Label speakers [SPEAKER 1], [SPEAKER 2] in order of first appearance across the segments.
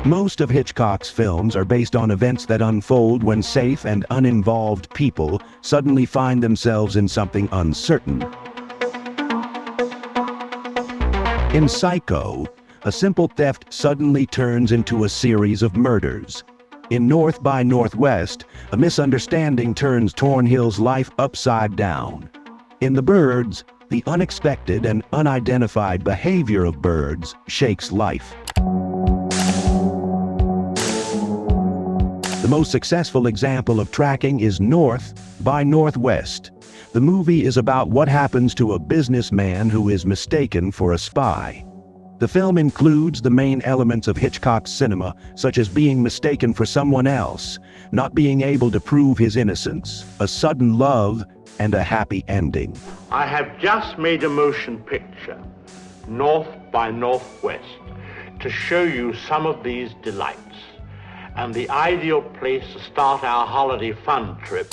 [SPEAKER 1] Most of Hitchcock's films are based on events that unfold when safe and uninvolved people suddenly find themselves in something uncertain. In Psycho, a simple theft suddenly turns into a series of murders. In North by Northwest, a misunderstanding turns Thornhill's life upside down. In The Birds, the unexpected and unidentified behavior of birds shakes life. The most successful example of tracking is North by Northwest. The movie is about what happens to a businessman who is mistaken for a spy. The film includes the main elements of Hitchcock's cinema, such as being mistaken for someone else, not being able to prove his innocence, a sudden love, and a happy ending.
[SPEAKER 2] I have just made a motion picture, North by Northwest, to show you some of these delights, and the ideal place to start our holiday fun trip.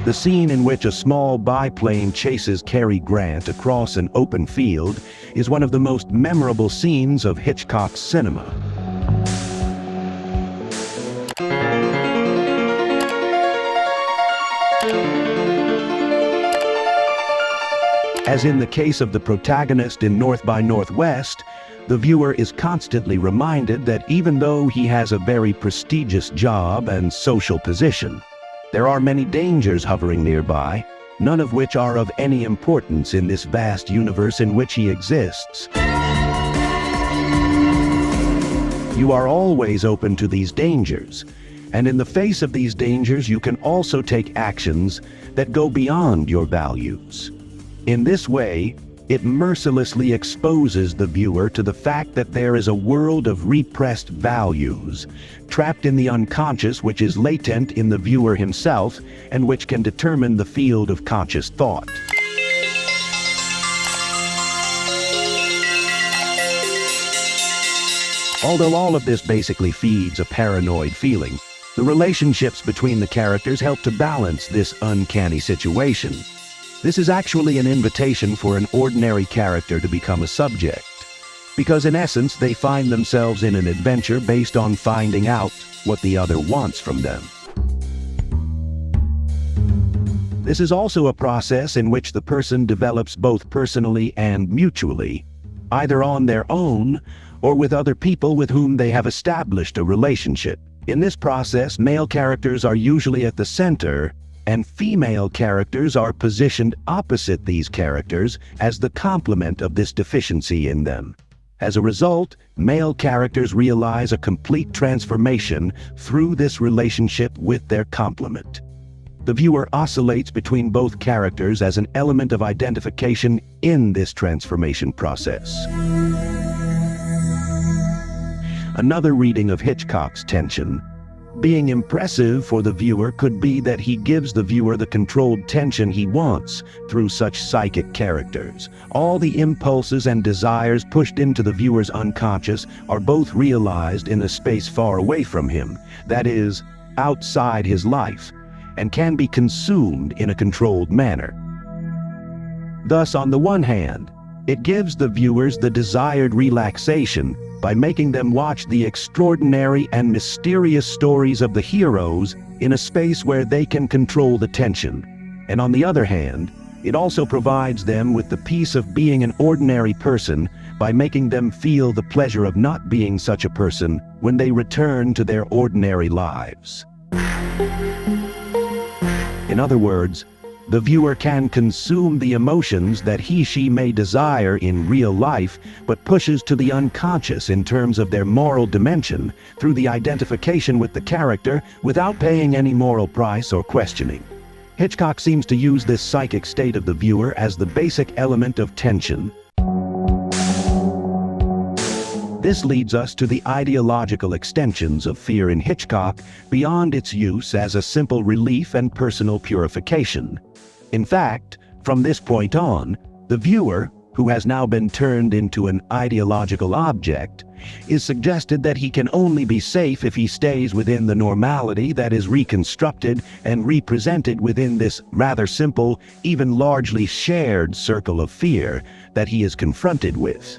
[SPEAKER 1] The scene in which a small biplane chases Cary Grant across an open field is one of the most memorable scenes of Hitchcock's cinema. As in the case of the protagonist in North by Northwest, the viewer is constantly reminded that even though he has a very prestigious job and social position, there are many dangers hovering nearby, none of which are of any importance in this vast universe in which he exists. You are always open to these dangers, and in the face of these dangers you can also take actions that go beyond your values. In this way, it mercilessly exposes the viewer to the fact that there is a world of repressed values, trapped in the unconscious, which is latent in the viewer himself and which can determine the field of conscious thought. Although all of this basically feeds a paranoid feeling, the relationships between the characters help to balance this uncanny situation. This is actually an invitation for an ordinary character to become a subject, because in essence they find themselves in an adventure based on finding out what the other wants from them. This is also a process in which the person develops both personally and mutually, either on their own or with other people with whom they have established a relationship. In this process, male characters are usually at the center, and female characters are positioned opposite these characters as the complement of this deficiency in them. As a result, male characters realize a complete transformation through this relationship with their complement. The viewer oscillates between both characters as an element of identification in this transformation process. Another reading of Hitchcock's tension being impressive for the viewer could be that he gives the viewer the controlled tension he wants through such psychic characters. All the impulses and desires pushed into the viewer's unconscious are both realized in a space far away from him, that is, outside his life, and can be consumed in a controlled manner. Thus, on the one hand, it gives the viewers the desired relaxation by making them watch the extraordinary and mysterious stories of the heroes in a space where they can control the tension. And on the other hand, it also provides them with the peace of being an ordinary person by making them feel the pleasure of not being such a person when they return to their ordinary lives. In other words, the viewer can consume the emotions that he/she may desire in real life, but pushes to the unconscious in terms of their moral dimension through the identification with the character without paying any moral price or questioning. Hitchcock seems to use this psychic state of the viewer as the basic element of tension. This leads us to the ideological extensions of fear in Hitchcock beyond its use as a simple relief and personal purification. In fact, from this point on, the viewer, who has now been turned into an ideological object, is suggested that he can only be safe if he stays within the normality that is reconstructed and represented within this rather simple, even largely shared circle of fear that he is confronted with.